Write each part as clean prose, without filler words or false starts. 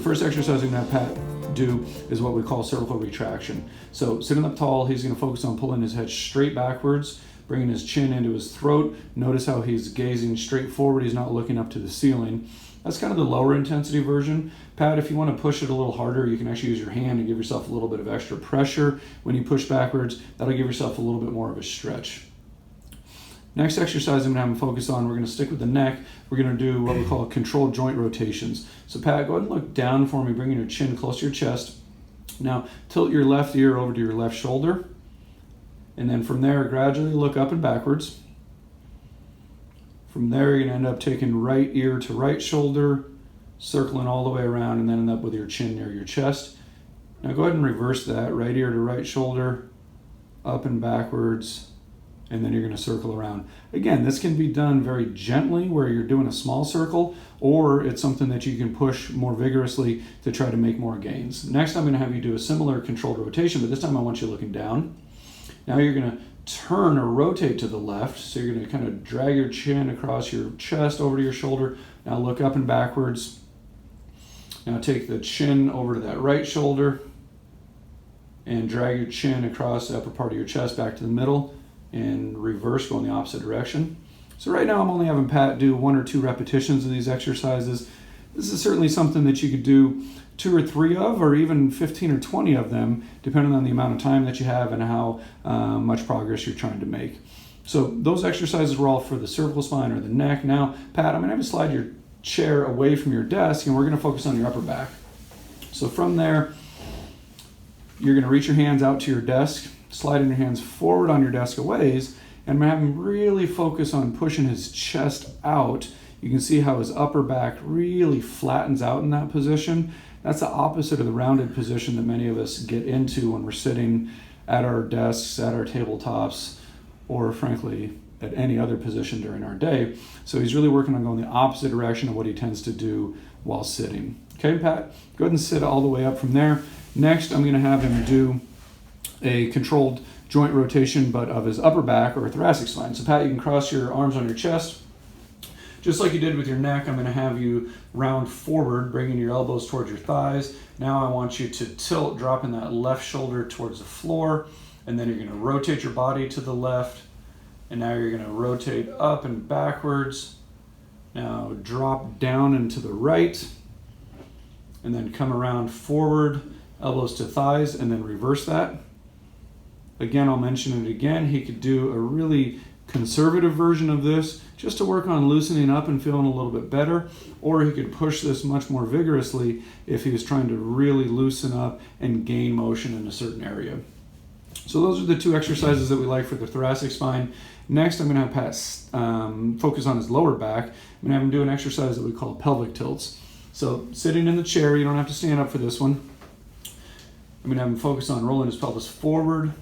the first exercise I'm going to have Pat do is what we call cervical retraction. So sitting up tall, he's going to focus on pulling his head straight backwards, bringing his chin into his throat. Notice how he's gazing straight forward. He's not looking up to the ceiling. That's kind of the lower intensity version. Pat, if you want to push it a little harder, you can actually use your hand and give yourself a little bit of extra pressure when you push backwards. That'll give yourself a little bit more of a stretch. Next exercise I'm going to have him focus on, we're going to stick with the neck. We're going to do what we call controlled joint rotations. So Pat, go ahead and look down for me, bringing your chin close to your chest. Now tilt your left ear over to your left shoulder. And then from there, gradually look up and backwards. From there, you're going to end up taking right ear to right shoulder, circling all the way around, and then end up with your chin near your chest. Now go ahead and reverse that, right ear to right shoulder, up and backwards, and then you're going to circle around. Again, this can be done very gently where you're doing a small circle, or it's something that you can push more vigorously to try to make more gains. Next, I'm going to have you do a similar controlled rotation, but this time I want you looking down. Now you're going to turn or rotate to the left, so you're going to kind of drag your chin across your chest over to your shoulder. Now look up and backwards. Now take the chin over to that right shoulder and drag your chin across the upper part of your chest back to the middle and reverse, go in the opposite direction. So right now I'm only having Pat do 1 or 2 repetitions of these exercises. This is certainly something that you could do 2 or 3 of, or even 15 or 20 of them, depending on the amount of time that you have and how much progress you're trying to make. So those exercises were all for the cervical spine or the neck. Now, Pat, I'm going to have you slide your chair away from your desk, and we're going to focus on your upper back. So from there, you're going to reach your hands out to your desk, sliding your hands forward on your desk a ways, and I'm going to have him really focus on pushing his chest out. You can see how his upper back really flattens out in that position. That's the opposite of the rounded position that many of us get into when we're sitting at our desks, at our tabletops, or frankly, at any other position during our day. So he's really working on going the opposite direction of what he tends to do while sitting. Okay, Pat, go ahead and sit all the way up from there. Next, I'm going to have him do a controlled joint rotation, but of his upper back or thoracic spine. So Pat, you can cross your arms on your chest. Just like you did with your neck, I'm going to have you round forward, bringing your elbows towards your thighs. Now I want you to tilt, dropping that left shoulder towards the floor, and then you're going to rotate your body to the left, and now you're going to rotate up and backwards. Now drop down and to the right, and then come around forward, elbows to thighs, and then reverse that. Again, I'll mention it again. He could do a really conservative version of this just to work on loosening up and feeling a little bit better, or he could push this much more vigorously if he was trying to really loosen up and gain motion in a certain area. So those are the 2 exercises that we like for the thoracic spine. Next, I'm going to have Pat focus on his lower back. I'm going to have him do an exercise that we call pelvic tilts. So sitting in the chair, you don't have to stand up for this one. I'm going to have him focus on rolling his pelvis forward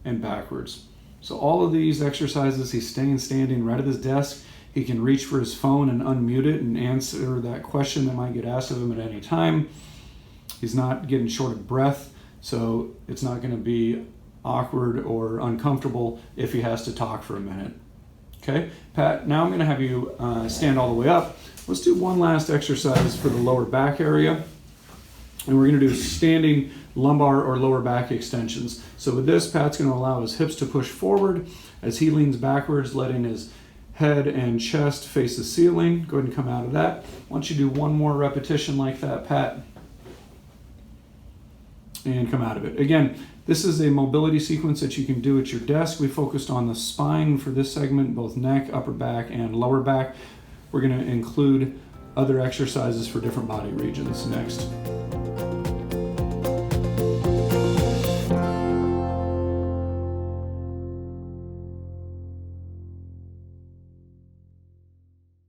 and backwards. So all of these exercises, he's staying standing right at his desk. He can reach for his phone and unmute it and answer that question that might get asked of him at any time. He's not getting short of breath, so it's not going to be awkward or uncomfortable if he has to talk for a minute. Okay, Pat, now I'm going to have you stand all the way up. Let's do one last exercise for the lower back area. And we're going to do standing lumbar or lower back extensions. So with this, Pat's going to allow his hips to push forward as he leans backwards, letting his head and chest face the ceiling. Go ahead and come out of that. Once you do one more repetition like that, Pat, and come out of it. Again, this is a mobility sequence that you can do at your desk. We focused on the spine for this segment, both neck, upper back, and lower back. We're going to include other exercises for different body regions next.